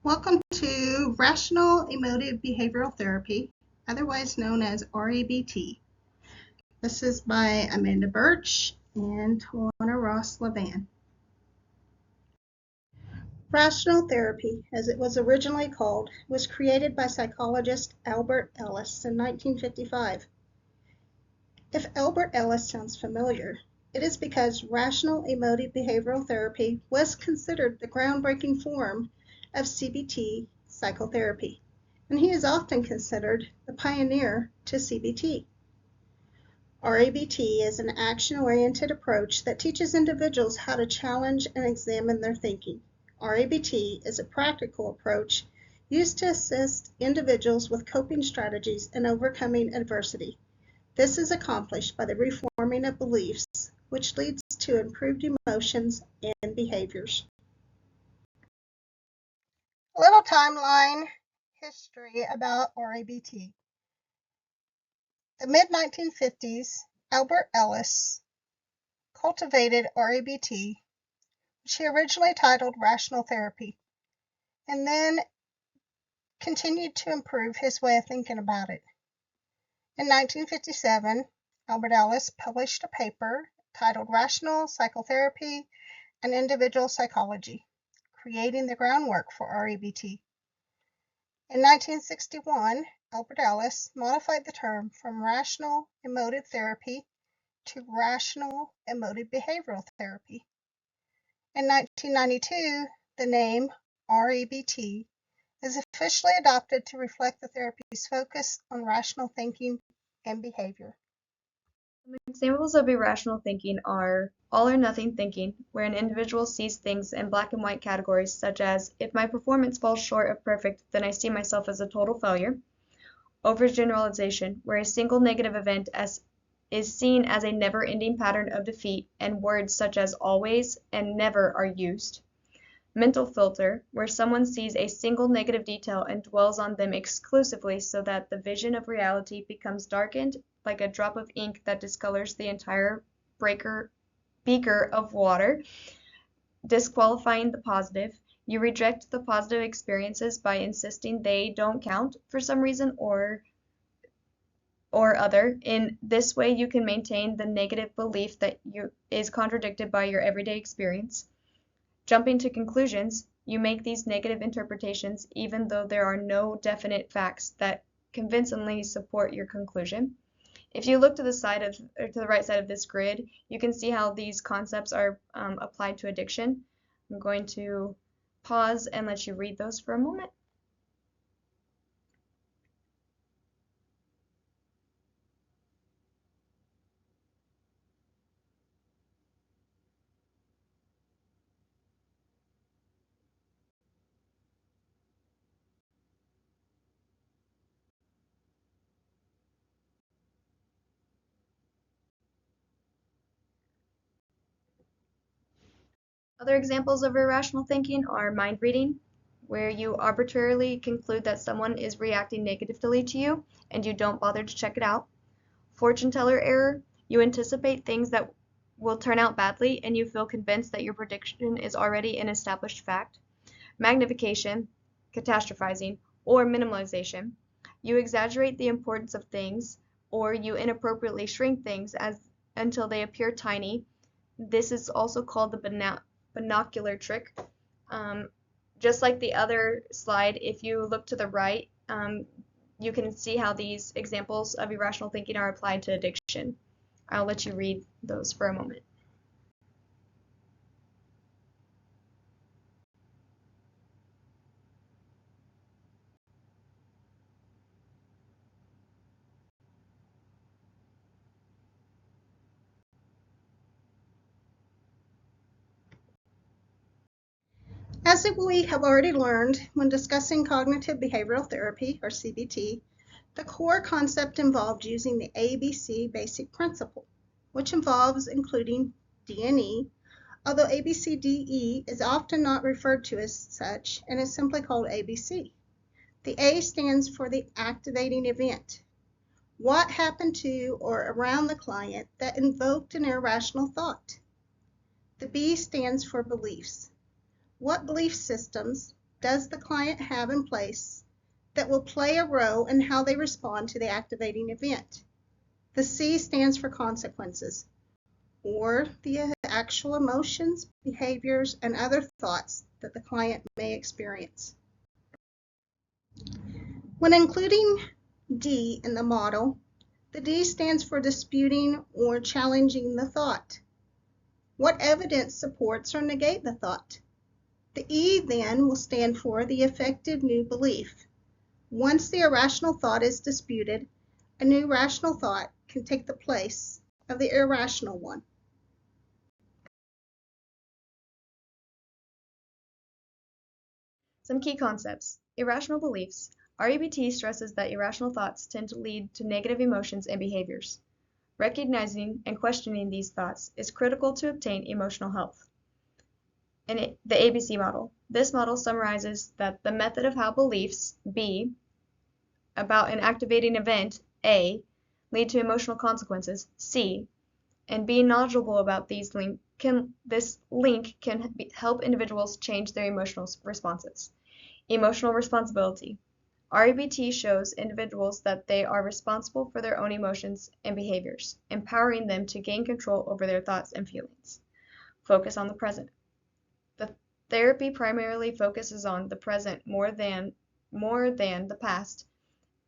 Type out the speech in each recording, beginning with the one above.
Welcome to Rational Emotive Behavioral Therapy, otherwise known as REBT. This is by Amanda Burch and Tawana Ross Leivan. Rational therapy, as it was originally called, was created by psychologist Albert Ellis in 1955. If Albert Ellis sounds familiar, it is because rational emotive behavioral therapy was considered the groundbreaking form of CBT psychotherapy, and he is often considered the pioneer to CBT. RABT is an action-oriented approach that teaches individuals how to challenge and examine their thinking. RABT is a practical approach used to assist individuals with coping strategies and overcoming adversity. This is accomplished by the reforming of beliefs, which leads to improved emotions and behaviors. A little timeline history about RABT. The mid-1950s, Albert Ellis cultivated RABT, which he originally titled Rational Therapy, and then continued to improve his way of thinking about it. In 1957, Albert Ellis published a paper titled Rational Psychotherapy and Individual Psychology, creating the groundwork for RABT. In 1961, Albert Ellis modified the term from rational emotive therapy to rational emotive behavioral therapy. In 1992, the name REBT is officially adopted to reflect the therapy's focus on rational thinking and behavior. Some examples of irrational thinking are all or nothing thinking, where an individual sees things in black and white categories such as, if my performance falls short of perfect, then I see myself as a total failure. Overgeneralization, where a single negative event is seen as a never-ending pattern of defeat, and words such as always and never are used. Mental filter, where someone sees a single negative detail and dwells on them exclusively so that the vision of reality becomes darkened like a drop of ink that discolors the entire beaker of water. Disqualifying the positive, you reject the positive experiences by insisting they don't count for some reason or other. In this way, you can maintain the negative belief that is contradicted by your everyday experience. Jumping to conclusions, you make these negative interpretations even though there are no definite facts that convincingly support your conclusion. If you look to the right side of this grid, you can see how these concepts are applied to addiction. I'm going to pause and let you read those for a moment. Other examples of irrational thinking are mind reading, where you arbitrarily conclude that someone is reacting negatively to you and you don't bother to check it out. Fortune teller error, you anticipate things that will turn out badly and you feel convinced that your prediction is already an established fact. Magnification, catastrophizing, or minimalization, you exaggerate the importance of things or you inappropriately shrink things until they appear tiny. This is also called the binocular trick. Just like the other slide, if you look to the right, you can see how these examples of irrational thinking are applied to addiction. I'll let you read those for a moment. As we have already learned when discussing cognitive behavioral therapy, or CBT, the core concept involved using the ABC basic principle, which involves including D&E, although ABCDE is often not referred to as such and is simply called ABC. The A stands for the activating event. What happened to or around the client that invoked an irrational thought? The B stands for beliefs. What belief systems, does the client have in place that will play a role in how they respond to the activating event? The C stands for consequences, or the actual emotions, behaviors, and other thoughts that the client may experience. When including D in the model, the D stands for disputing or challenging the thought. What evidence supports or negates the thought? The E then will stand for the effective new belief. Once the irrational thought is disputed, a new rational thought can take the place of the irrational one. Some key concepts. Irrational beliefs. REBT stresses that irrational thoughts tend to lead to negative emotions and behaviors. Recognizing and questioning these thoughts is critical to obtain emotional health. And the ABC model. This model summarizes that the method of how beliefs, B, about an activating event, A, lead to emotional consequences, C, and being knowledgeable about this link can help individuals change their emotional responses. Emotional responsibility. REBT shows individuals that they are responsible for their own emotions and behaviors, empowering them to gain control over their thoughts and feelings. Focus on the present. The therapy primarily focuses on the present more than the past,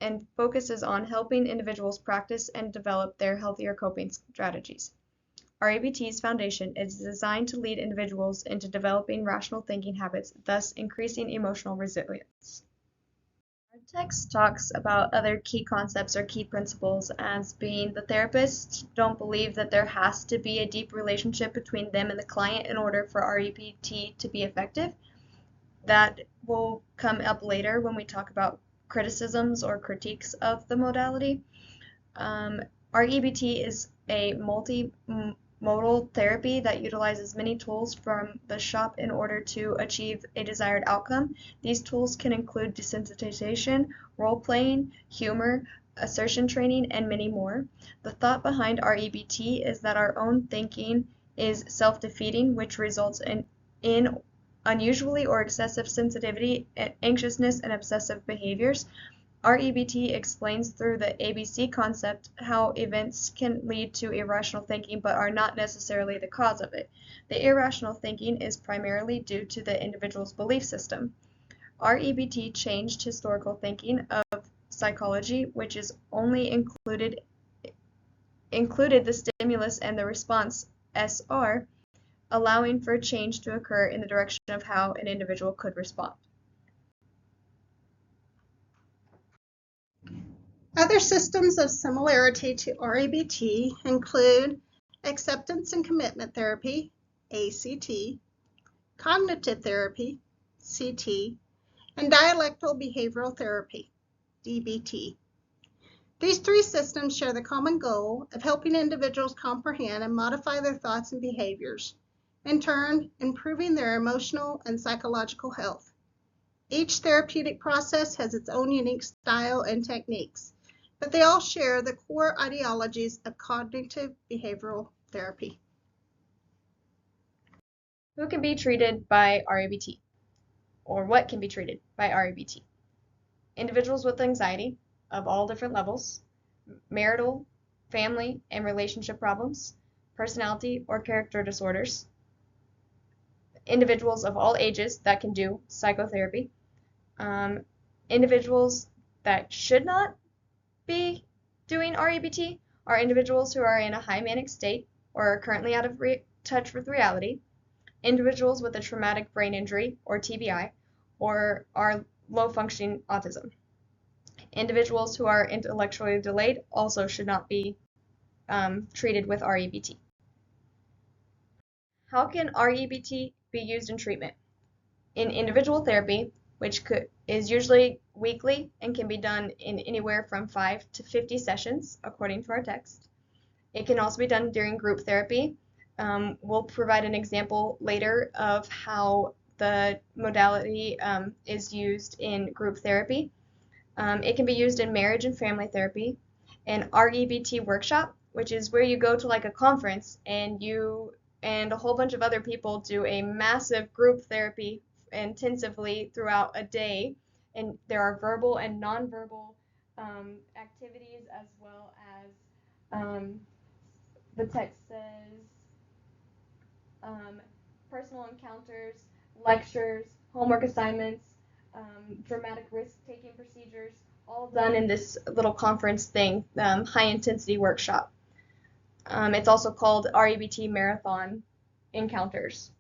and focuses on helping individuals practice and develop their healthier coping strategies. REBT's foundation is designed to lead individuals into developing rational thinking habits, thus increasing emotional resilience. Our text talks about other key concepts or key principles as being the therapists don't believe that there has to be a deep relationship between them and the client in order for REBT to be effective. That will come up later when we talk about criticisms or critiques of the modality. REBT is a multimodal therapy that utilizes many tools from the shop in order to achieve a desired outcome. These tools can include desensitization, role-playing, humor, assertion training, and many more. The thought behind REBT is that our own thinking is self-defeating, which results in unusually or excessive sensitivity, anxiousness, and obsessive behaviors. REBT explains through the ABC concept how events can lead to irrational thinking but are not necessarily the cause of it. The irrational thinking is primarily due to the individual's belief system. REBT changed historical thinking of psychology, which is only included the stimulus and the response SR, allowing for change to occur in the direction of how an individual could respond. Other systems of similarity to REBT include acceptance and commitment therapy, ACT, cognitive therapy, CT, and dialectical behavioral therapy, DBT. These three systems share the common goal of helping individuals comprehend and modify their thoughts and behaviors, in turn, improving their emotional and psychological health. Each therapeutic process has its own unique style and techniques, but they all share the core ideologies of cognitive behavioral therapy. Who can be treated by REBT? Or what can be treated by REBT? Individuals with anxiety of all different levels, marital, family, and relationship problems, personality or character disorders, individuals of all ages that can do psychotherapy, individuals that should not be doing REBT are individuals who are in a high manic state or are currently out of touch with reality, individuals with a traumatic brain injury or TBI, or are low-functioning autism. Individuals who are intellectually delayed also should not be treated with REBT. How can REBT be used in treatment? In individual therapy, which is usually weekly and can be done in anywhere from 5 to 50 sessions, according to our text. It can also be done during group therapy. We'll provide an example later of how the modality is used in group therapy. It can be used in marriage and family therapy, an REBT workshop, which is where you go to like a conference and you and a whole bunch of other people do a massive group therapy intensively throughout a day. And there are verbal and nonverbal activities, as well as the text says personal encounters, lectures, homework assignments, dramatic risk-taking procedures, all done in this little conference thing, high-intensity workshop. It's also called REBT Marathon Encounters.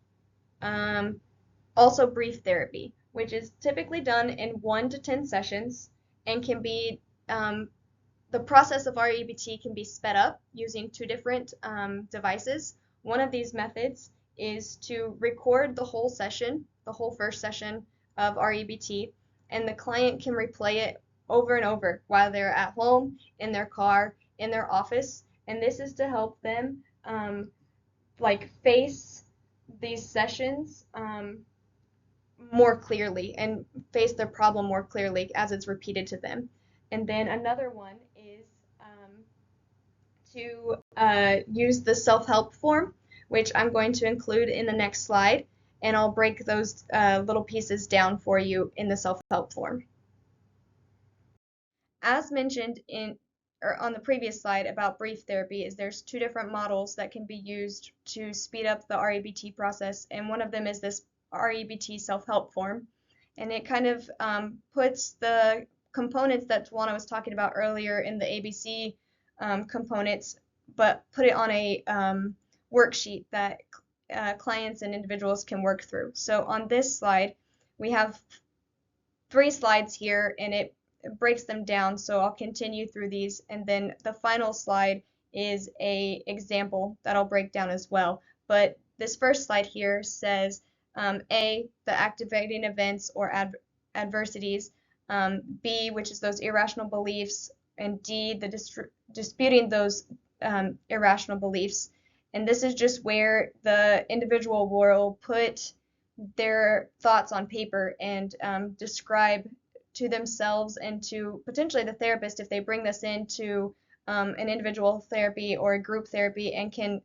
Also brief therapy, which is typically done in 1 to 10 sessions and can be the process of REBT can be sped up using 2 different devices. One of these methods is to record the whole session, the whole first session of REBT, and the client can replay it over and over while they're at home, in their car, in their office, and this is to help them face these sessions more clearly and face their problem more clearly as it's repeated to them. And then another one is to use the self-help form, which I'm going to include in the next slide, and I'll break those little pieces down for you in the self-help form. As mentioned on the previous slide about brief therapy, is there's 2 different models that can be used to speed up the REBT process, and one of them is this REBT self-help form, and it kind of puts the components that Tawana was talking about earlier in the ABC components, but put it on a worksheet that clients and individuals can work through. So on this slide, we have 3 slides here, and it breaks them down, so I'll continue through these, and then the final slide is a example that I'll break down as well. But this first slide here says A, the activating events or adversities, B, which is those irrational beliefs, and D, the disputing those irrational beliefs. And this is just where the individual will put their thoughts on paper and describe to themselves and to potentially the therapist if they bring this into an individual therapy or a group therapy, and can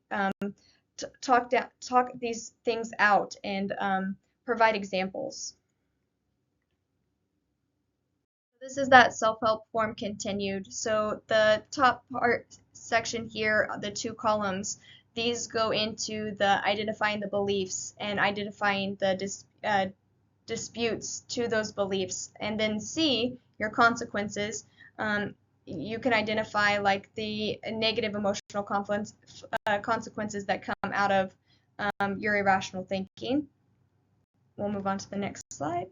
talk these things out and provide examples. This is that self-help form continued. So the top part section here, the 2 columns, these go into the identifying the beliefs and identifying the disputes to those beliefs. And then C, your consequences. You can identify like the negative emotional consequences that come out of your irrational thinking. We'll move on to the next slide.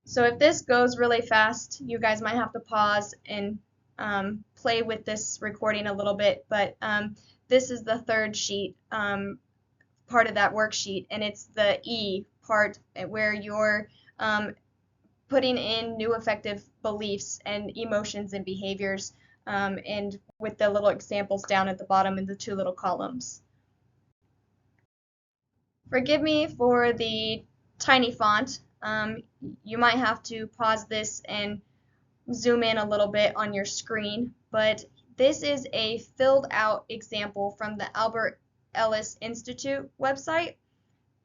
So if this goes really fast, you guys might have to pause and play with this recording a little bit, but this is the 3rd sheet, part of that worksheet, and it's the E part where you're putting in new effective beliefs and emotions and behaviors, and with the little examples down at the bottom in the 2 little columns. Forgive me for the tiny font. You might have to pause this and zoom in a little bit on your screen, but this is a filled out example from the Albert Ellis Institute website,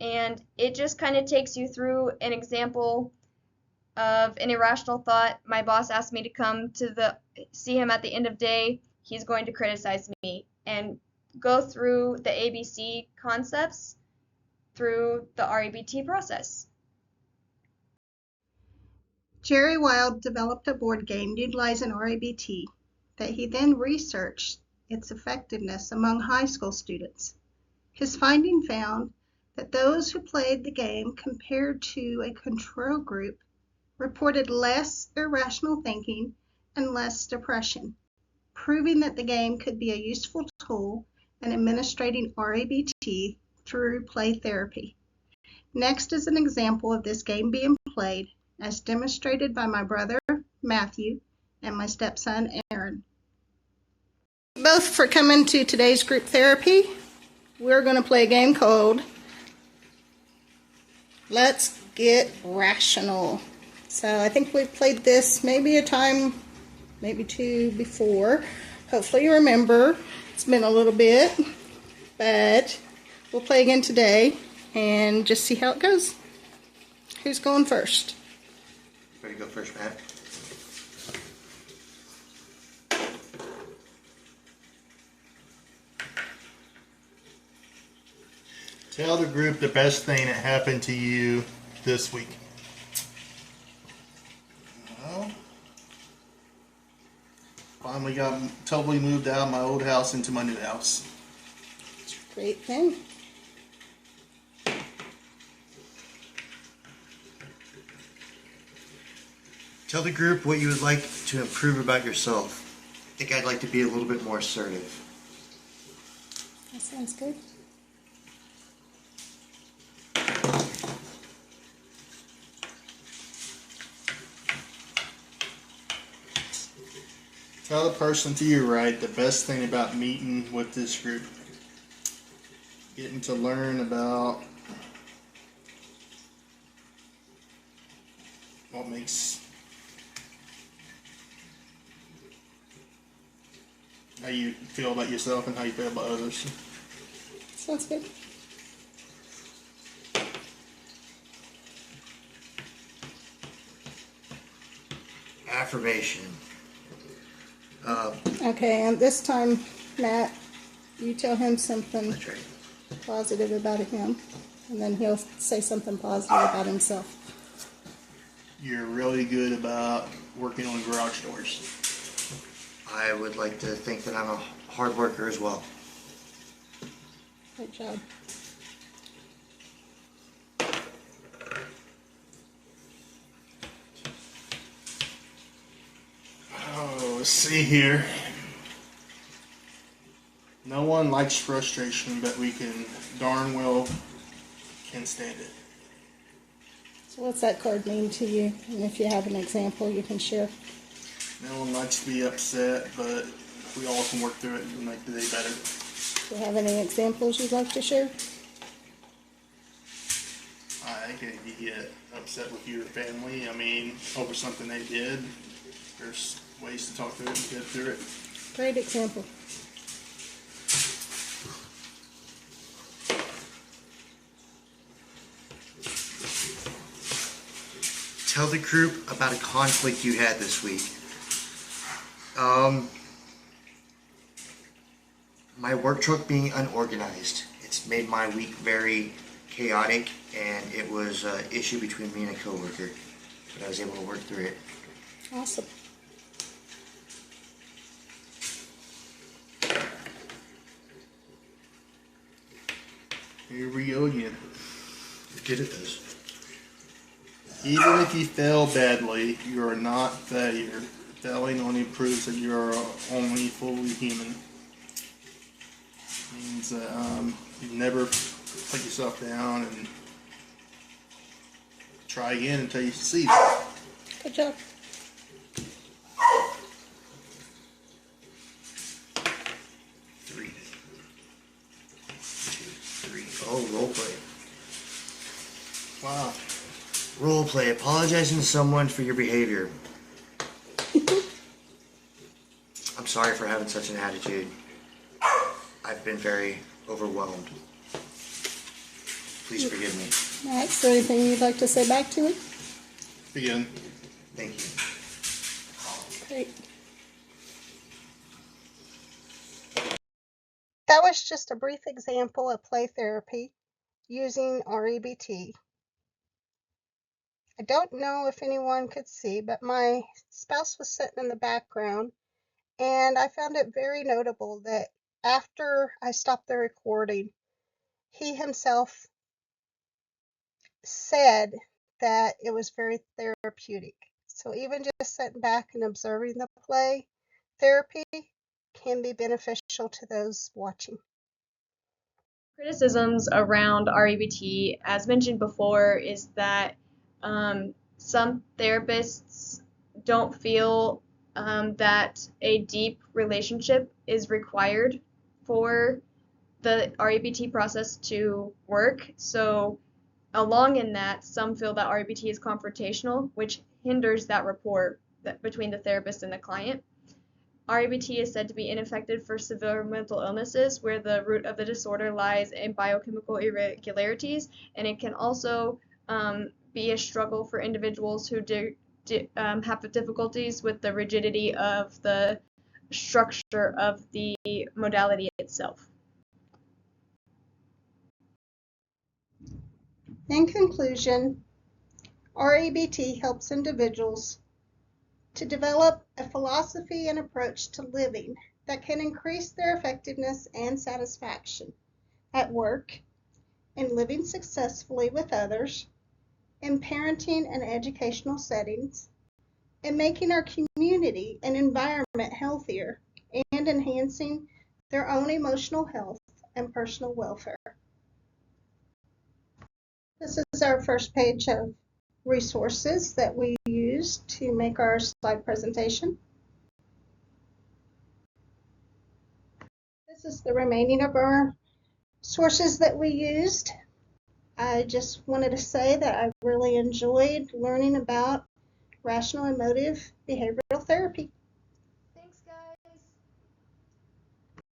and it just kind of takes you through an example of an irrational thought. My boss asked me to come to see him at the end of day. He's going to criticize me, and go through the ABC concepts through the REBT process. Jerry Wild developed a board game utilizing REBT that he then researched its effectiveness among high school students. His finding found that those who played the game compared to a control group reported less irrational thinking and less depression, proving that the game could be a useful tool in administrating REBT through play therapy. Next is an example of this game being played, as demonstrated by my brother, Matthew, and my stepson, Aaron. Both for coming to today's group therapy. We're going to play a game called Let's Get Rational. So I think we've played this maybe a time, maybe 2 before. Hopefully you remember. It's been a little bit, but we'll play again today and just see how it goes. Who's going first? Ready to go first, Matt? Tell the group the best thing that happened to you this week. Well, finally got totally moved out of my old house into my new house. Great thing. Tell the group what you would like to improve about yourself. I think I'd like to be a little bit more assertive. That sounds good. Tell the person to your right the best thing about meeting with this group. Getting to learn about what makes how you feel about yourself and how you feel about others. Sounds good. Affirmation. Okay, and this time, Matt, you tell him something That's right. positive about him, and then he'll say something positive about himself. You're really good about working on garage doors. I would like to think that I'm a hard worker as well. Great job. Oh, let's see here. No one likes frustration, but we can darn well can stand it. So what's that card mean to you? And if you have an example, you can share. No one likes to be upset, but we all can work through it and make the day better. Do you have any examples you'd like to share? I think if you get upset with your family, over something they did, there's ways to talk through it and get through it. Great example. Tell the group about a conflict you had this week. My work truck being unorganized. It's made my week very chaotic, and it was an issue between me and a coworker, but I was able to work through it. Awesome. Here we go again. You're good at this. Even if you fail badly, you are not failure. Failing only proves that you are only fully human. Means that you never put yourself down and try again until you succeed. Good job. Three. 2, 3. Oh, role play. Wow. Role play. Apologizing to someone for your behavior. I'm sorry for having such an attitude. I've been very overwhelmed. Please forgive me. Max, is there anything you'd like to say back to him? Begin. Thank you. Great. That was just a brief example of play therapy using REBT. I don't know if anyone could see, but my spouse was sitting in the background, and I found it very notable that after I stopped the recording, he himself said that it was very therapeutic. So even just sitting back and observing the play therapy can be beneficial to those watching. Criticisms around REBT, as mentioned before, is that some therapists don't feel that a deep relationship is required for the REBT process to work. So along in that, some feel that REBT is confrontational, which hinders that rapport between the therapist and the client. REBT is said to be ineffective for severe mental illnesses where the root of the disorder lies in biochemical irregularities, and it can also be a struggle for individuals who have difficulties with the rigidity of the structure of the modality itself. In conclusion, REBT helps individuals to develop a philosophy and approach to living that can increase their effectiveness and satisfaction at work, in living successfully with others, in parenting and educational settings, in making our community and environment healthier, and enhancing their own emotional health and personal welfare. This is our first page of resources that we use to make our slide presentation. This is the remaining of our sources that we used. I just wanted to say that I really enjoyed learning about rational emotive behavioral therapy.